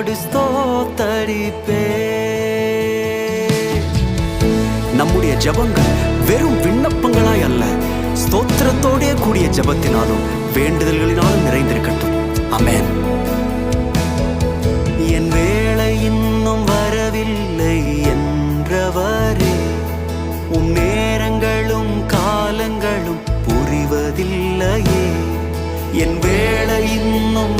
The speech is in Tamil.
பாடி ஸ்தோத்தரிப்பே. நம்முடைய ஜெபங்கள் வெறும் விண்ணப்பங்களாய் அல்ல, ஸ்தோத்திரத்தோடே கூடிய ஜெபத்தினாலும் வேண்டுதல்களினாலும் நிறைந்திருக்கட்டும். ஆமென். என் வேளை இன்னும் வரவில்லை என்றவரே, உன் நேரங்களும் காலங்களும் புரிவதில்லையே. என் வேளை இன்னும்